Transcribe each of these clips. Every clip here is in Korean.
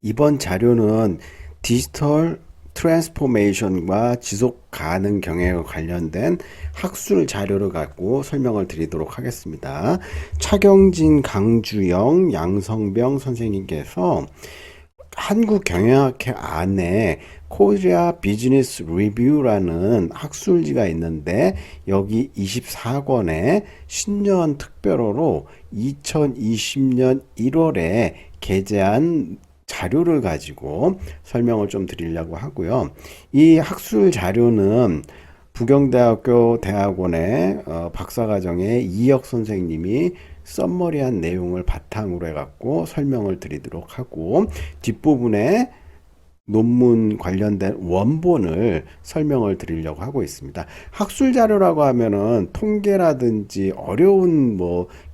이번 자료는 디지털 트랜스포메이션과 지속 가능 경영에 관련된 학술 자료를 갖고 설명을 드리도록 하겠습니다. 차경진, 강주영, 양성병 선생님께서 한국경영학회 안에 코리아 비즈니스 리뷰라는 학술지가 있는데 여기 24권에 신년 특별호로 2020년 1월에 게재한 자료를 가지고 설명을 좀 드리려고 하고요. 이 학술 자료는 부경대학교 대학원의 박사과정의 이혁 선생님이 썸머리한 내용을 바탕으로 해갖고 설명을 드리도록 하고, 뒷부분에 논문 관련된 원본을 설명을 드리려고 하고 있습니다. 학술 자료라고 하면은 통계라든지 어려운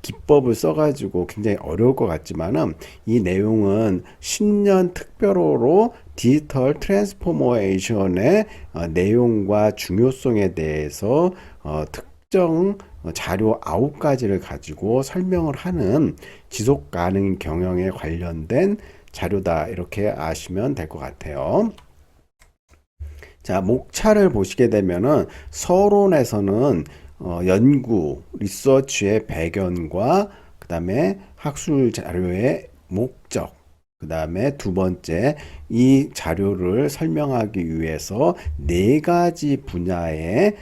기법을 써가지고 굉장히 어려울 것 같지만은, 이 내용은 신년 특별호로 디지털 트랜스포메이션의 내용과 중요성에 대해서 특정 자료 9가지를 가지고 설명을 하는 지속 가능 경영에 관련된 자료다, 이렇게 아시면 될 것 같아요. 자, 목차를 보시게 되면은 서론에서는 연구, 리서치의 배경과 그 다음에 학술 자료의 목적, 그 다음에 두 번째, 이 자료를 설명하기 위해서 4가지 분야의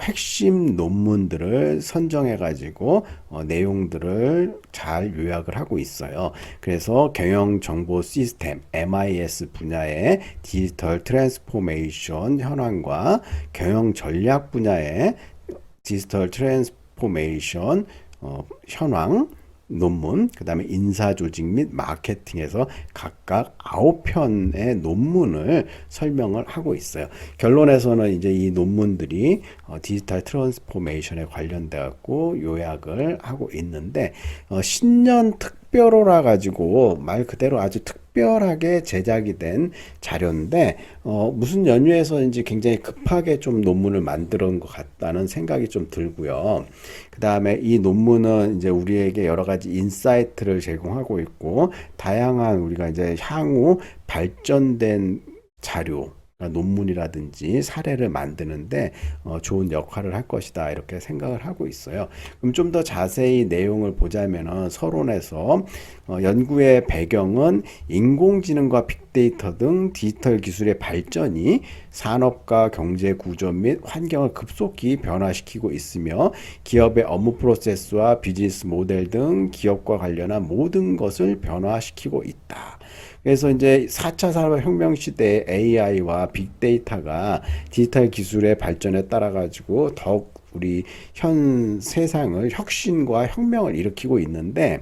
핵심 논문들을 선정해 가지고 내용들을 잘 요약을 하고 있어요. 그래서 경영 정보 시스템 MIS 분야의 디지털 트랜스포메이션 현황과 경영 전략 분야의 디지털 트랜스포메이션 현황 논문, 그 다음에 인사조직 및 마케팅에서 각각 9편의 논문을 설명을 하고 있어요. 결론에서는 이제 이 논문들이 디지털 트랜스포메이션에 관련돼 갖고 요약을 하고 있는데, 신년 특별호라 가지고 말 그대로 아주 특별하게 제작이 된 자료인데, 무슨 연유에서인지 굉장히 급하게 좀 논문을 만들어 온 것 같다는 생각이 좀 들고요. 그 다음에 이 논문은 이제 우리에게 여러 가지 인사이트를 제공하고 있고, 다양한 우리가 이제 향후 발전된 자료, 논문이라든지 사례를 만드는데 좋은 역할을 할 것이다, 이렇게 생각을 하고 있어요. 그럼 좀 더 자세히 내용을 보자면은, 서론에서 연구의 배경은 인공지능과 빅데이터 등 디지털 기술의 발전이 산업과 경제 구조 및 환경을 급속히 변화시키고 있으며, 기업의 업무 프로세스와 비즈니스 모델 등 기업과 관련한 모든 것을 변화시키고 있다. 그래서 이제 4차 산업혁명 시대의 AI와 빅데이터가 디지털 기술의 발전에 따라 가지고 더욱 우리 현 세상을 혁신과 혁명을 일으키고 있는데,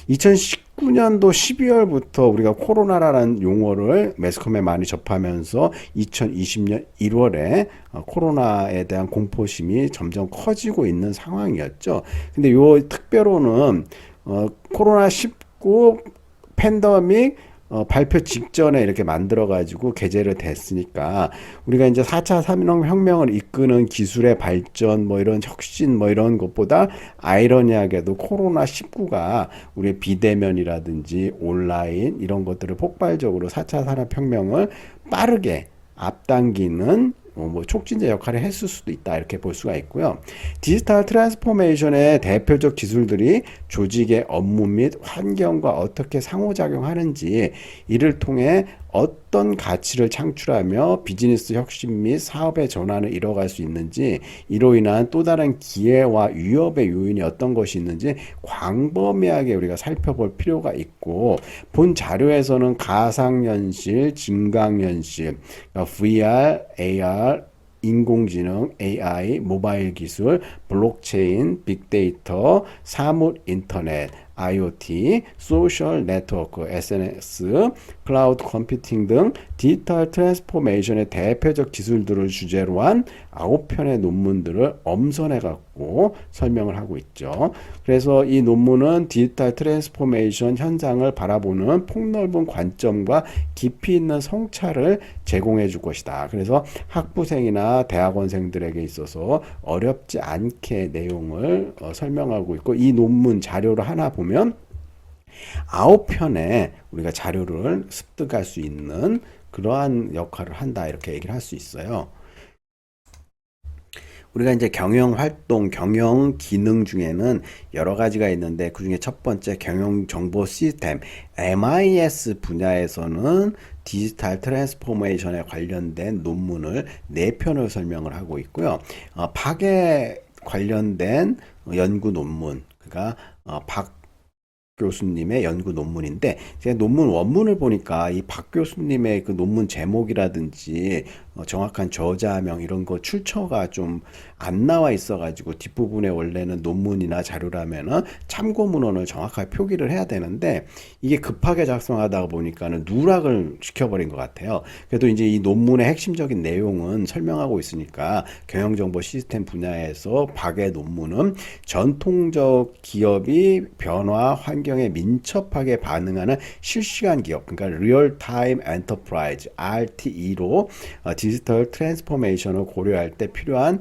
2019년도 12월부터 우리가 코로나라는 용어를 매스컴에 많이 접하면서 2020년 1월에 코로나에 대한 공포심이 점점 커지고 있는 상황이었죠. 근데 요 특별호는 코로나19 팬데믹 발표 직전에 이렇게 만들어가지고 게재를 됐으니까, 우리가 이제 4차 산업혁명을 이끄는 기술의 발전, 이런 혁신, 이런 것보다 아이러니하게도 코로나19가 우리의 비대면이라든지 온라인 이런 것들을 폭발적으로 4차 산업혁명을 빠르게 앞당기는 촉진제 역할을 했을 수도 있다, 이렇게 볼 수가 있고요. 디지털 트랜스포메이션의 대표적 기술들이 조직의 업무 및 환경과 어떻게 상호작용하는지, 이를 통해 어떤 가치를 창출하며 비즈니스 혁신 및 사업의 전환을 이뤄갈 수 있는지, 이로 인한 또 다른 기회와 위협의 요인이 어떤 것이 있는지 광범위하게 우리가 살펴볼 필요가 있고, 본 자료에서는 가상현실, 증강현실, VR, AR, 인공지능, AI, 모바일 기술, 블록체인, 빅데이터, 사물 인터넷, IoT, 소셜 네트워크, SNS, 클라우드 컴퓨팅 등 디지털 트랜스포메이션의 대표적 기술들을 주제로 한 9편의 논문들을 엄선해 갖고 설명을 하고 있죠. 그래서 이 논문은 디지털 트랜스포메이션 현상을 바라보는 폭넓은 관점과 깊이 있는 성찰을 제공해 줄 것이다. 그래서 학부생이나 대학원생들에게 있어서 어렵지 않게 내용을 설명하고 있고, 이 논문 자료를 하나 보면 9편의 우리가 자료를 습득할 수 있는 그러한 역할을 한다, 이렇게 얘기를 할 수 있어요. 우리가 이제 경영 활동, 경영 기능 중에는 여러 가지가 있는데, 그 중에 첫 번째 경영 정보 시스템 MIS 분야에서는 디지털 트랜스포메이션에 관련된 논문을 4편을 설명을 하고 있고요. 박에 관련된 연구 논문, 그러니까 박 교수님의 연구 논문인데, 제가 논문 원문을 보니까 이 박 교수님의 그 논문 제목이라든지 정확한 저자명 이런 거 출처가 좀 안 나와 있어가지고, 뒷부분에 원래는 논문이나 자료라면은 참고 문헌을 정확하게 표기를 해야 되는데, 이게 급하게 작성하다 보니까는 누락을 시켜버린 것 같아요. 그래도 이제 이 논문의 핵심적인 내용은 설명하고 있으니까, 경영정보 시스템 분야에서 박의 논문은 전통적 기업이 변화 환경에 민첩하게 반응하는 실시간 기업, 그러니까 리얼 타임 엔터프라이즈 RTE로 디지털 트랜스포메이션을 고려할 때 필요한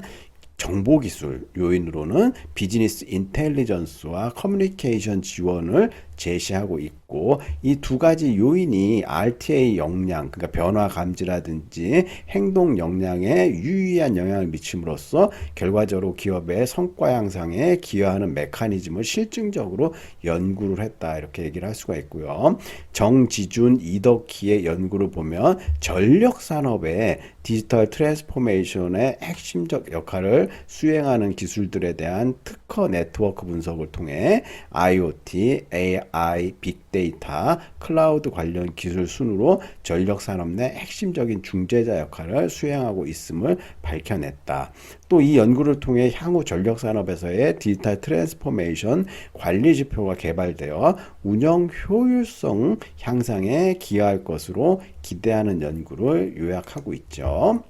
정보기술 요인으로는 비즈니스 인텔리전스와 커뮤니케이션 지원을 제시하고 있고, 이 두 가지 요인이 RTA 역량, 그러니까 변화 감지라든지 행동 역량에 유의한 영향을 미침으로써 결과적으로 기업의 성과 향상에 기여하는 메커니즘을 실증적으로 연구를 했다, 이렇게 얘기를 할 수가 있고요. 정지준, 이덕희의 연구를 보면 전력 산업의 디지털 트랜스포메이션의 핵심적 역할을 수행하는 기술들에 대한 특허 네트워크 분석을 통해 IoT, AI, 빅데이터, 클라우드 관련 기술 순으로 전력 산업 내 핵심적인 중재자 역할을 수행하고 있음을 밝혀냈다. 또 이 연구를 통해 향후 전력 산업에서의 디지털 트랜스포메이션 관리 지표가 개발되어 운영 효율성 향상에 기여할 것으로 기대하는 연구를 요약하고 있죠.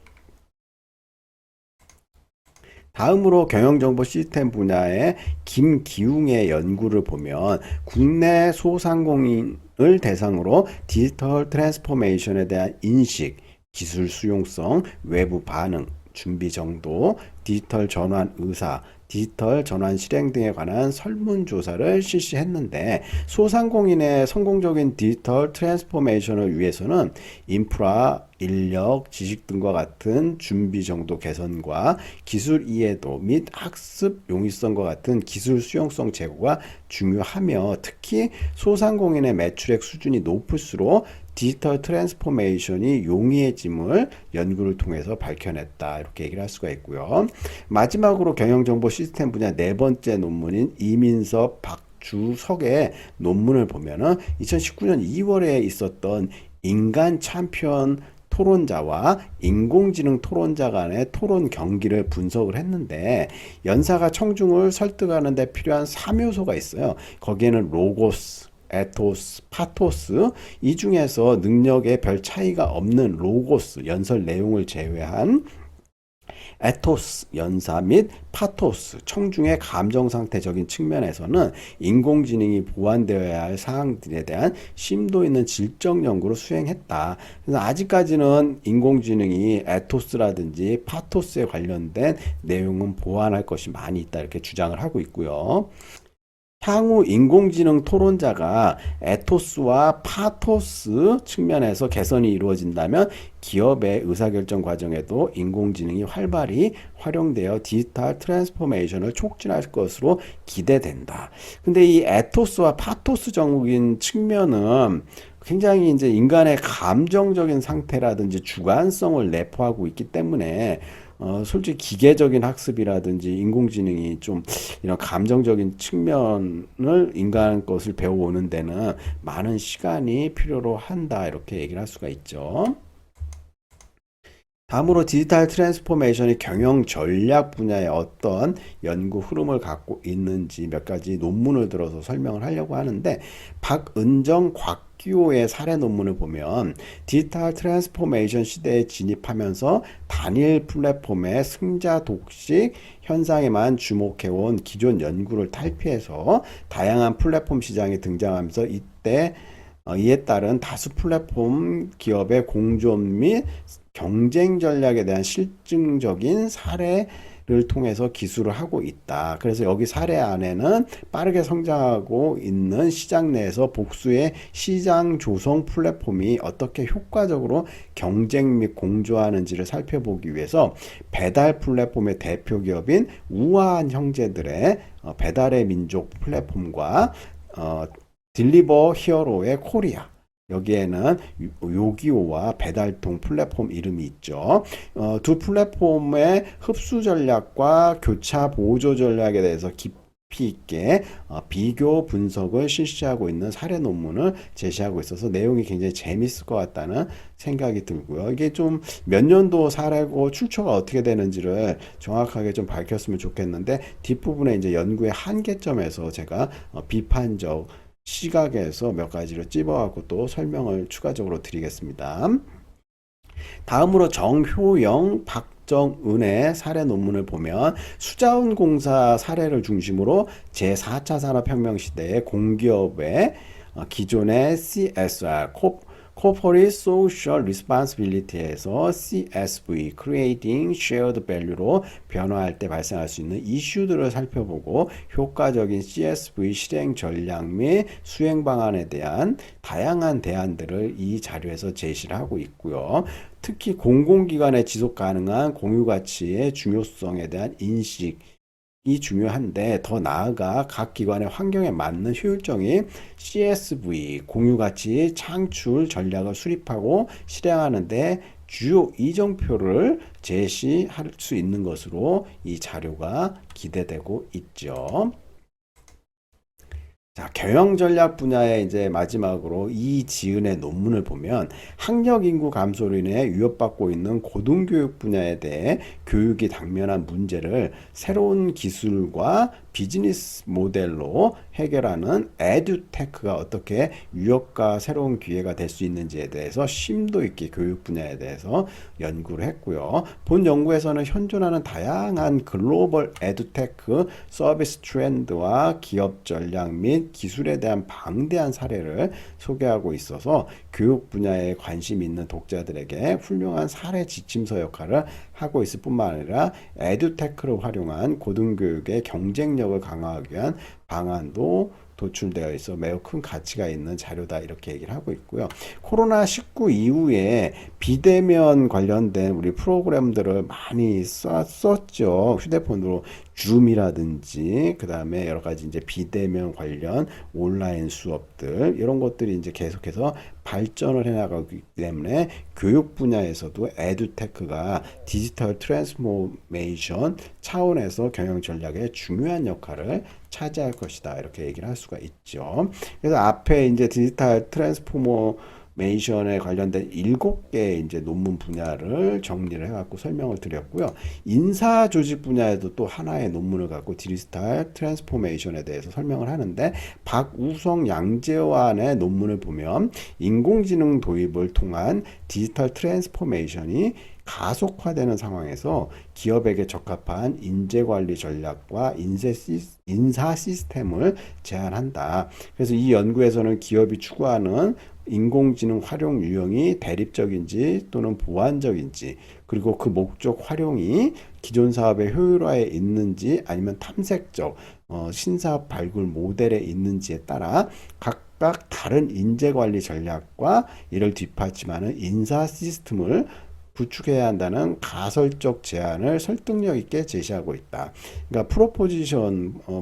다음으로 경영정보 시스템 분야의 김기웅의 연구를 보면, 국내 소상공인을 대상으로 디지털 트랜스포메이션에 대한 인식, 기술 수용성, 외부 반응, 준비 정도, 디지털 전환 의사, 디지털 전환 실행 등에 관한 설문조사를 실시했는데, 소상공인의 성공적인 디지털 트랜스포메이션을 위해서는 인프라, 인력, 지식 등과 같은 준비 정도 개선과 기술 이해도 및 학습 용이성과 같은 기술 수용성 제고가 중요하며, 특히 소상공인의 매출액 수준이 높을수록 디지털 트랜스포메이션이 용이해짐을 연구를 통해서 밝혀냈다, 이렇게 얘기를 할 수가 있고요. 마지막으로 경영정보 시스템 분야 4번째 논문인 이민섭, 박주석의 논문을 보면은 2019년 2월에 있었던 인간 챔피언 토론자와 인공지능 토론자 간의 토론 경기를 분석을 했는데, 연사가 청중을 설득하는 데 필요한 3요소가 있어요. 거기에는 로고스, 에토스, 파토스, 이 중에서 능력에 별 차이가 없는 로고스, 연설 내용을 제외한 에토스, 연사 및 파토스, 청중의 감정 상태적인 측면에서는 인공지능이 보완되어야 할 사항들에 대한 심도 있는 질적 연구를 수행했다. 그래서 아직까지는 인공지능이 에토스라든지 파토스에 관련된 내용은 보완할 것이 많이 있다, 이렇게 주장을 하고 있고요. 향후 인공지능 토론자가 에토스와 파토스 측면에서 개선이 이루어진다면, 기업의 의사결정 과정에도 인공지능이 활발히 활용되어 디지털 트랜스포메이션을 촉진할 것으로 기대된다. 근데 이 에토스와 파토스적인 측면은 굉장히 이제 인간의 감정적인 상태라든지 주관성을 내포하고 있기 때문에, 솔직히 기계적인 학습이라든지 인공지능이 좀 이런 감정적인 측면을 인간 것을 배워오는 데는 많은 시간이 필요로 한다, 이렇게 얘기를 할 수가 있죠. 다음으로 디지털 트랜스포메이션이 경영 전략 분야에 어떤 연구 흐름을 갖고 있는지 몇 가지 논문을 들어서 설명을 하려고 하는데, 박은정, 곽기호의 사례 논문을 보면 디지털 트랜스포메이션 시대에 진입하면서 단일 플랫폼의 승자 독식 현상에만 주목해온 기존 연구를 탈피해서 다양한 플랫폼 시장이 등장하면서 이에 따른 다수 플랫폼 기업의 공존 및 경쟁 전략에 대한 실증적인 사례를 통해서 기술을 하고 있다. 그래서 여기 사례 안에는 빠르게 성장하고 있는 시장 내에서 복수의 시장 조성 플랫폼이 어떻게 효과적으로 경쟁 및 공조하는지를 살펴보기 위해서 배달 플랫폼의 대표 기업인 우아한 형제들의 배달의 민족 플랫폼과 딜리버 히어로의 코리아, 여기에는 요기요와 배달통 플랫폼 이름이 있죠. 두 플랫폼의 흡수 전략과 교차 보조 전략에 대해서 깊이 있게 비교 분석을 실시하고 있는 사례 논문을 제시하고 있어서 내용이 굉장히 재밌을 것 같다는 생각이 들고요. 이게 좀 몇 년도 사례고 출처가 어떻게 되는지를 정확하게 좀 밝혔으면 좋겠는데, 뒷부분에 이제 연구의 한계점에서 제가 비판적 시각에서 몇 가지를 찝어갖고 또 설명을 추가적으로 드리겠습니다. 다음으로 정효영, 박정은의 사례 논문을 보면 수자원공사 사례를 중심으로 제4차 산업혁명 시대의 공기업의 기존의 CSR, Corporate Social Responsibility에서 CSV, Creating Shared Value로 변화할 때 발생할 수 있는 이슈들을 살펴보고 효과적인 CSV 실행 전략 및 수행 방안에 대한 다양한 대안들을 이 자료에서 제시를 하고 있고요. 특히 공공기관의 지속 가능한 공유가치의 중요성에 대한 인식, 이 중요한데, 더 나아가 각 기관의 환경에 맞는 효율적인 CSV 공유가치 창출 전략을 수립하고 실행하는데 주요 이정표를 제시할 수 있는 것으로 이 자료가 기대되고 있죠. 자, 경영 전략 분야의 이제 마지막으로 이지은의 논문을 보면 학력 인구 감소로 인해 위협받고 있는 고등교육 분야에 대해 교육이 당면한 문제를 새로운 기술과 비즈니스 모델로 해결하는 에듀테크가 어떻게 유역과 새로운 기회가 될 수 있는지에 대해서 심도 있게 교육 분야에 대해서 연구를 했고요. 본 연구에서는 현존하는 다양한 글로벌 에듀테크 서비스 트렌드와 기업 전략 및 기술에 대한 방대한 사례를 소개하고 있어서 교육 분야에 관심 있는 독자들에게 훌륭한 사례 지침서 역할을 하고 있을 뿐만 아니라 에듀테크를 활용한 고등교육의 경쟁력을 강화하기 위한 방안도 도출되어 있어 매우 큰 가치가 있는 자료다, 이렇게 얘기를 하고 있고요. 코로나19 이후에 비대면 관련된 우리 프로그램들을 많이 썼죠. 휴대폰으로 줌이라든지 그 다음에 여러 가지 이제 비대면 관련 온라인 수업들, 이런 것들이 이제 계속해서 발전을 해나가기 때문에 교육 분야에서도 에듀테크가 디지털 트랜스포메이션 차원에서 경영 전략에 중요한 역할을 차지할 것이다, 이렇게 얘기를 할 수가 있죠. 그래서 앞에 이제 디지털 트랜스포메이션에 관련된 7개 이제 논문 분야를 정리를 해갖고 설명을 드렸고요. 인사 조직 분야에도 또 하나의 논문을 갖고 디지털 트랜스포메이션에 대해서 설명을 하는데, 박우성, 양재환의 논문을 보면 인공지능 도입을 통한 디지털 트랜스포메이션이 가속화되는 상황에서 기업에게 적합한 인재관리 전략과 인사 시스템을 제안한다. 그래서 이 연구에서는 기업이 추구하는 인공지능 활용 유형이 대립적인지 또는 보완적인지, 그리고 그 목적 활용이 기존 사업의 효율화에 있는지 아니면 탐색적 신사업 발굴 모델에 있는지에 따라 각각 다른 인재관리 전략과 이를 뒷받침하는 인사 시스템을 구축해야 한다는 가설적 제안을 설득력 있게 제시하고 있다. 그러니까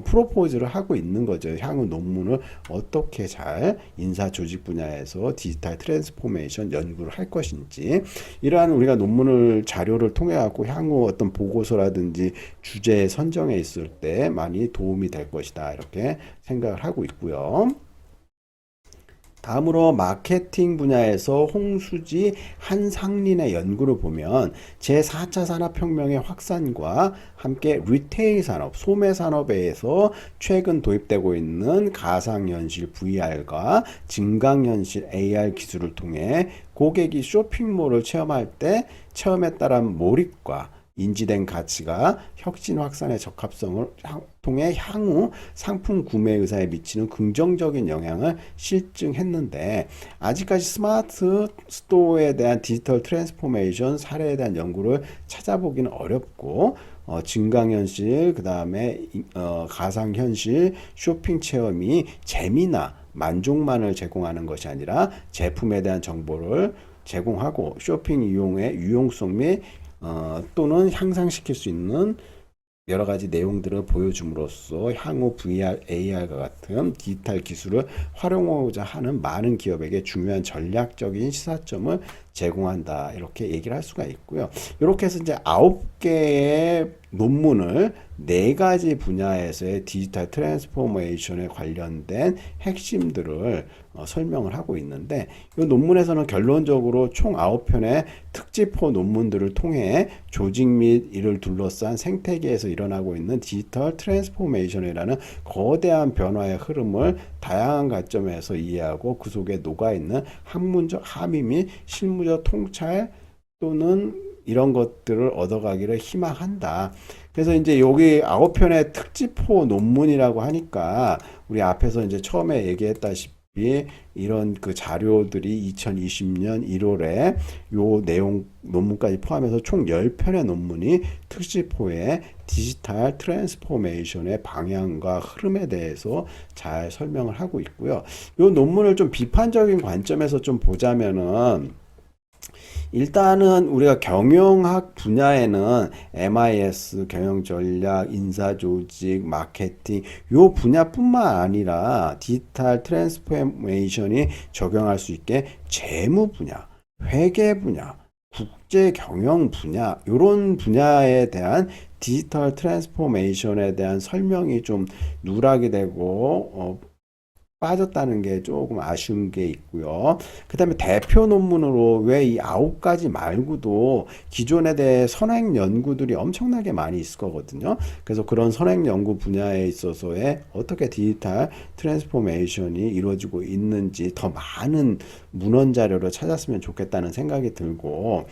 프로포즈를 하고 있는 거죠. 향후 논문을 어떻게 잘 인사 조직 분야에서 디지털 트랜스포메이션 연구를 할 것인지, 이러한 우리가 논문을 자료를 통해 갖고 향후 어떤 보고서라든지 주제 선정에 있을 때 많이 도움이 될 것이다, 이렇게 생각을 하고 있고요. 다음으로 마케팅 분야에서 홍수지 한상린의 연구를 보면 제4차 산업혁명의 확산과 함께 리테일 산업, 소매 산업에서 최근 도입되고 있는 가상현실 VR과 증강현실 AR 기술을 통해 고객이 쇼핑몰을 체험할 때 체험에 따른 몰입과 인지된 가치가 혁신 확산의 적합성을 통해 향후 상품 구매 의사에 미치는 긍정적인 영향을 실증했는데 아직까지 스마트 스토어에 대한 디지털 트랜스포메이션 사례에 대한 연구를 찾아보기는 어렵고 증강현실 그 다음에 가상현실 쇼핑 체험이 재미나 만족만을 제공하는 것이 아니라 제품에 대한 정보를 제공하고 쇼핑 이용의 유용성 및 또는 향상시킬 수 있는 여러 가지 내용들을 보여줌으로써 향후 VR, AR과 같은 디지털 기술을 활용하고자 하는 많은 기업에게 중요한 전략적인 시사점을 제공한다. 이렇게 얘기를 할 수가 있고요. 이렇게 해서 이제 9개의 논문을 4가지 분야에서의 디지털 트랜스포메이션에 관련된 핵심들을 설명을 하고 있는데 이 논문에서는 결론적으로 총 9편의 특집호 논문들을 통해 조직 및 이를 둘러싼 생태계에서 일어나고 있는 디지털 트랜스포메이션이라는 거대한 변화의 흐름을 다양한 관점에서 이해하고 그 속에 녹아있는 학문적 함의 및 실무적 통찰 또는 이런 것들을 얻어가기를 희망한다. 그래서 이제 여기 9편의 특집호 논문이라고 하니까 우리 앞에서 이제 처음에 얘기했다시피 이런 그 자료들이 2020년 1월에 요 내용 논문까지 포함해서 총 10편의 논문이 특집호의 디지털 트랜스포메이션의 방향과 흐름에 대해서 잘 설명을 하고 있고요. 요 논문을 좀 비판적인 관점에서 좀 보자면은 일단은 우리가 경영학 분야에는 MIS, 경영전략, 인사조직, 마케팅 요 분야뿐만 아니라 디지털 트랜스포메이션이 적용할 수 있게 재무 분야, 회계 분야, 국제 경영 분야 요런 분야에 대한 디지털 트랜스포메이션에 대한 설명이 좀 누락이 되고 빠졌다는 게 조금 아쉬운 게 있고요. 그 다음에 대표 논문으로 왜 이 9가지 말고도 기존에 대해 선행 연구들이 엄청나게 많이 있을 거거든요. 그래서 그런 선행 연구 분야에 있어서의 어떻게 디지털 트랜스포메이션이 이루어지고 있는지 더 많은 문헌 자료를 찾았으면 좋겠다는 생각이 들고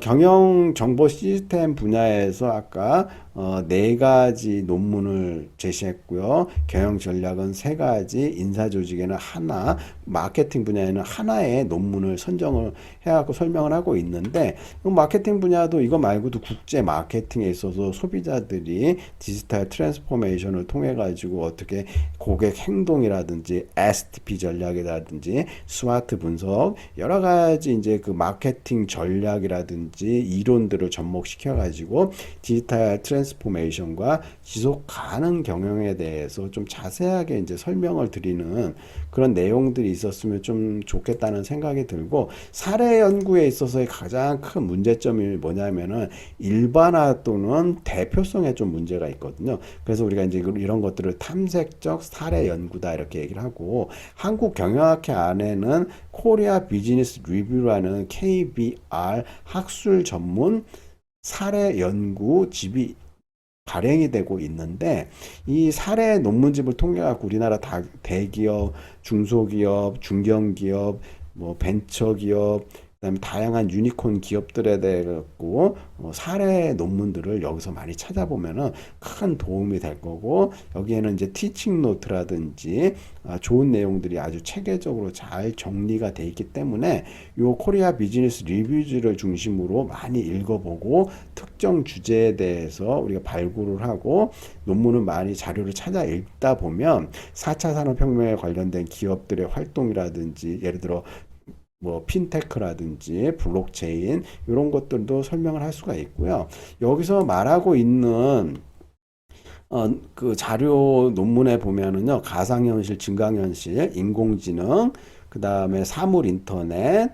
경영 정보 시스템 분야에서 아까 4가지 논문을 제시했고요. 경영 전략은 3가지, 인사 조직에는 하나, 마케팅 분야에는 하나의 논문을 선정을 해갖고 설명을 하고 있는데 마케팅 분야도 이거 말고도 국제 마케팅에 있어서 소비자들이 디지털 트랜스포메이션을 통해 가지고 어떻게 고객 행동이라든지 STP 전략이라든지 스와트 분석 여러 가지 이제 그 마케팅 전략이라든지 이론들을 접목시켜 가지고 디지털 트랜스포메이션과 지속 가능 경영에 대해서 좀 자세하게 이제 설명을 드리는 그런 내용들이 있었으면 좀 좋겠다는 생각이 들고 사례 연구에 있어서의 가장 큰 문제점이 뭐냐면은 일반화 또는 대표성에 좀 문제가 있거든요. 그래서 우리가 이제 이런 것들을 탐색적 사례 연구다 이렇게 얘기를 하고 한국 경영학회 안에는 코리아 비즈니스 리뷰라는 KBR 학술 전문 사례 연구 집이 발행이 되고 있는데 이 사례 논문집을 통해 갖고 우리나라 대기업, 중소기업, 중견기업, 뭐 벤처기업, 그다음에 다양한 유니콘 기업들에 대해 갖고 사례 논문들을 여기서 많이 찾아보면은 큰 도움이 될 거고 여기에는 이제 티칭 노트라든지 좋은 내용들이 아주 체계적으로 잘 정리가 돼 있기 때문에 요 코리아 비즈니스 리뷰즈를 중심으로 많이 읽어보고 특정 주제에 대해서 우리가 발굴을 하고 논문을 많이 자료를 찾아 읽다 보면 4차 산업혁명에 관련된 기업들의 활동이라든지 예를 들어 뭐 핀테크라든지 블록체인 이런 것들도 설명을 할 수가 있고요. 여기서 말하고 있는 그 자료 논문에 보면은요. 가상현실, 증강현실, 인공지능, 그 다음에 사물 인터넷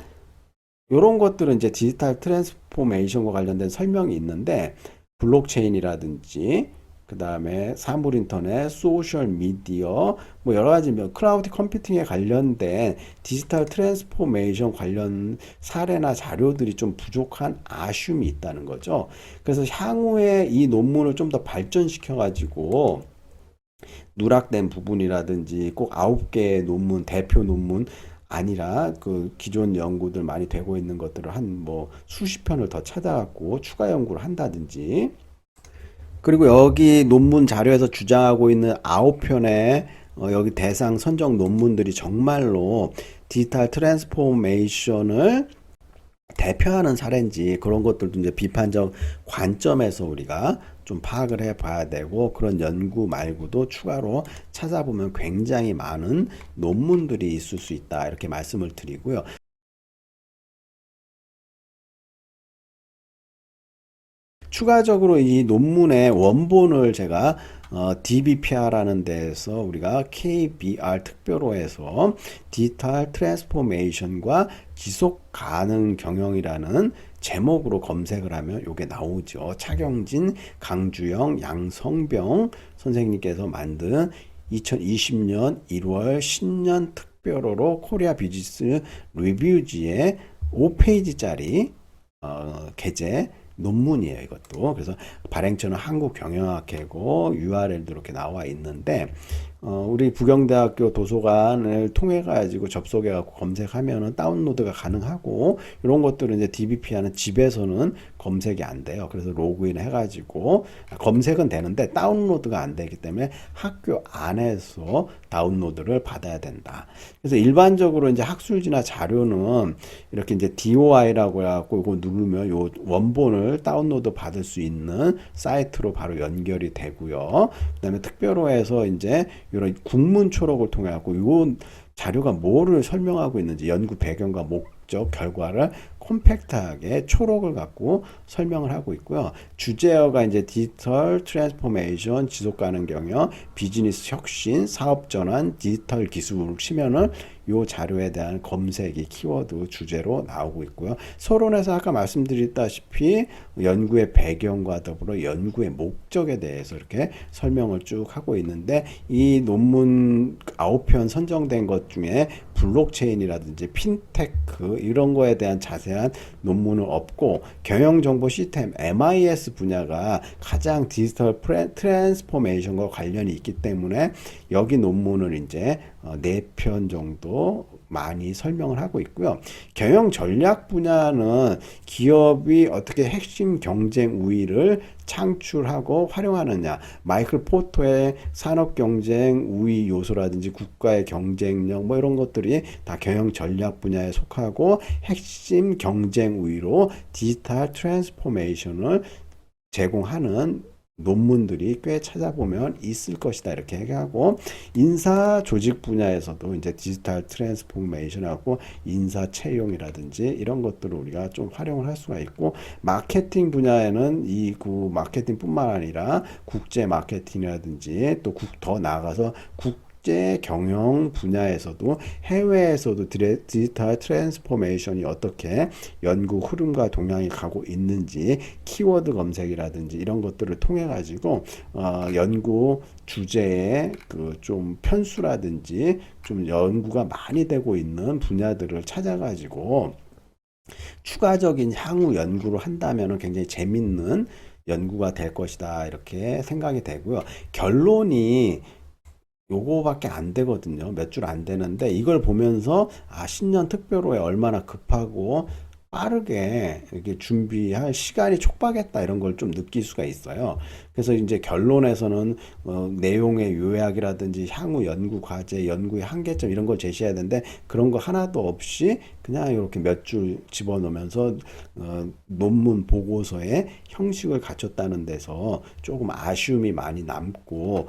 이런 것들은 이제 디지털 트랜스포메이션과 관련된 설명이 있는데 블록체인이라든지 그 다음에 사물 인터넷, 소셜 미디어, 뭐 여러 가지 클라우드 컴퓨팅에 관련된 디지털 트랜스포메이션 관련 사례나 자료들이 좀 부족한 아쉬움이 있다는 거죠. 그래서 향후에 이 논문을 좀 더 발전시켜 가지고 누락된 부분이라든지 꼭 9개의 논문, 대표 논문 아니라 그 기존 연구들 많이 되고 있는 것들을 한 뭐 수십 편을 더 찾아갖고 추가 연구를 한다든지, 그리고 여기 논문 자료에서 주장하고 있는 9편의 여기 대상 선정 논문들이 정말로 디지털 트랜스포메이션을 대표하는 사례인지 그런 것들도 이제 비판적 관점에서 우리가 좀 파악을 해 봐야 되고, 그런 연구 말고도 추가로 찾아보면 굉장히 많은 논문들이 있을 수 있다, 이렇게 말씀을 드리고요. 추가적으로 이 논문의 원본을 제가 DBPR라는 데에서 우리가 KBR 특별호에서 디지털 트랜스포메이션과 지속 가능 경영이라는 제목으로 검색을 하면 이게 나오죠. 차경진, 강주영, 양성병 선생님께서 만든 2020년 1월 신년 특별호로 코리아 비즈니스 리뷰지의 5페이지짜리 게재 논문이에요, 이것도. 그래서 발행처는 한국경영학회고 URL도 이렇게 나와 있는데, 우리 부경대학교 도서관을 통해 가지고 접속해 갖고 검색하면은 다운로드가 가능하고, 이런 것들은 이제 DBP하는 집에서는 검색이 안 돼요. 그래서 로그인 해 가지고 검색은 되는데 다운로드가 안 되기 때문에 학교 안에서 다운로드를 받아야 된다. 그래서 일반적으로 이제 학술지나 자료는 이렇게 이제 DOI라고 해갖고 이거 누르면 요 원본을 다운로드 받을 수 있는 사이트로 바로 연결이 되고요. 그다음에 특별호에서 이제 이런 국문 초록을 통해 갖고 요 자료가 뭐를 설명하고 있는지 연구 배경과 목적, 결과를 콤팩트하게 초록을 갖고 설명을 하고 있고요. 주제어가 이제 디지털 트랜스포메이션, 지속 가능 경영, 비즈니스 혁신, 사업 전환, 디지털 기술을 치면은 요 자료에 대한 검색이 키워드 주제로 나오고 있고요. 서론에서 아까 말씀드렸다시피 연구의 배경과 더불어 연구의 목적에 대해서 이렇게 설명을 쭉 하고 있는데, 이 논문 9편 선정된 것 중에 블록체인이라든지 핀테크 이런 거에 대한 자세한 논문은 없고, 경영정보 시스템 MIS 분야가 가장 디지털 트랜스포메이션과 관련이 있기 때문에 여기 논문을 이제 4편 정도 많이 설명을 하고 있고요. 경영 전략 분야는 기업이 어떻게 핵심 경쟁 우위를 창출하고 활용하느냐, 마이클 포터의 산업 경쟁 우위 요소라든지 국가의 경쟁력 뭐 이런 것들이 다 경영 전략 분야에 속하고, 핵심 경쟁 우위로 디지털 트랜스포메이션을 제공하는 논문들이 꽤 찾아보면 있을 것이다, 이렇게 얘기하고, 인사 조직 분야에서도 이제 디지털 트랜스포메이션하고 인사 채용이라든지 이런 것들을 우리가 좀 활용을 할 수가 있고, 마케팅 분야에는 이 마케팅뿐만 아니라 국제 마케팅이라든지 또 더 나아가서 국제 경영 분야에서도, 해외에서도 디지털 트랜스포메이션이 어떻게 연구 흐름과 동향이 가고 있는지 키워드 검색이라든지 이런 것들을 통해 가지고 연구 주제의 그 좀 편수라든지 좀 연구가 많이 되고 있는 분야들을 찾아 가지고 추가적인 향후 연구를 한다면 굉장히 재밌는 연구가 될 것이다, 이렇게 생각이 되고요. 결론이 요거밖에 안 되거든요. 몇 줄 안 되는데, 이걸 보면서 신년 특별호에 얼마나 급하고 빠르게 이렇게 준비할 시간이 촉박했다, 이런 걸 좀 느낄 수가 있어요. 그래서 이제 결론에서는 내용의 요약이라든지 향후 연구 과제, 연구의 한계점 이런 걸 제시해야 되는데, 그런 거 하나도 없이 그냥 이렇게 몇 줄 집어넣으면서 논문 보고서의 형식을 갖췄다는 데서 조금 아쉬움이 많이 남고,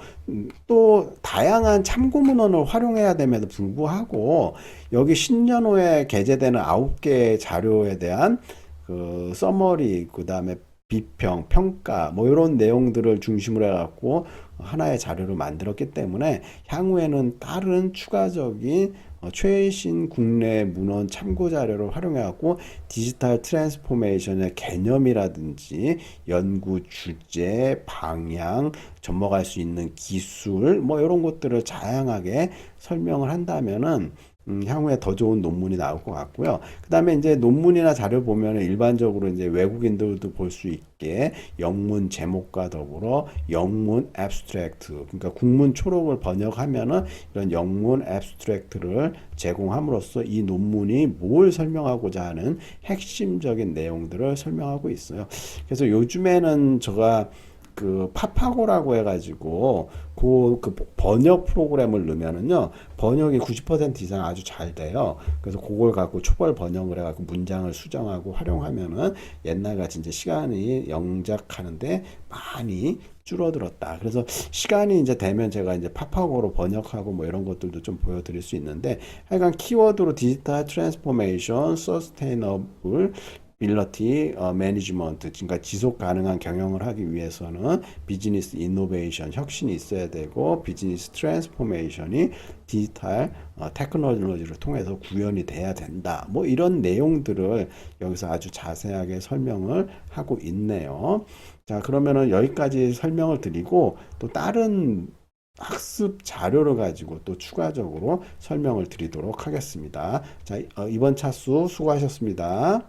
또 다양한 참고 문헌을 활용해야 됨에도 불구하고 여기 신년호에 게재되는 9개 자료에 대한 그 서머리, 그 다음에 비평, 평가 뭐 이런 내용들을 중심으로 해갖고 하나의 자료를 만들었기 때문에 향후에는 다른 추가적인 최신 국내 문헌 참고 자료를 활용해 갖고 디지털 트랜스포메이션의 개념이라든지 연구 주제, 방향, 접목할 수 있는 기술 뭐 이런 것들을 다양하게 설명을 한다면은 향후에 더 좋은 논문이 나올 것 같고요. 그 다음에 이제 논문이나 자료 보면은 일반적으로 이제 외국인들도 볼 수 있게 영문 제목과 더불어 영문 애브스트랙트, 그러니까 국문 초록을 번역하면은 이런 영문 애브스트랙트를 제공함으로써 이 논문이 뭘 설명하고자 하는 핵심적인 내용들을 설명하고 있어요. 그래서 요즘에는 제가 그 파파고라고 해가지고 그 번역 프로그램을 넣으면은요 번역이 90% 이상 아주 잘 돼요. 그래서 그걸 갖고 초벌 번역을 해갖고 문장을 수정하고 활용하면은 옛날같이 이제 시간이 영작하는데 많이 줄어들었다. 그래서 시간이 이제 되면 제가 이제 파파고로 번역하고 뭐 이런 것들도 좀 보여드릴 수 있는데 하여간 키워드로 디지털 트랜스포메이션, 서스테이너블 빌리티 매니지먼트, 그러니까 지속 가능한 경영을 하기 위해서는 비즈니스 이노베이션 혁신이 있어야 되고 비즈니스 트랜스포메이션이 디지털 테크놀로지를 통해서 구현이 돼야 된다. 뭐 이런 내용들을 여기서 아주 자세하게 설명을 하고 있네요. 자, 그러면은 여기까지 설명을 드리고 또 다른 학습 자료를 가지고 또 추가적으로 설명을 드리도록 하겠습니다. 자, 이번 차수 수고하셨습니다.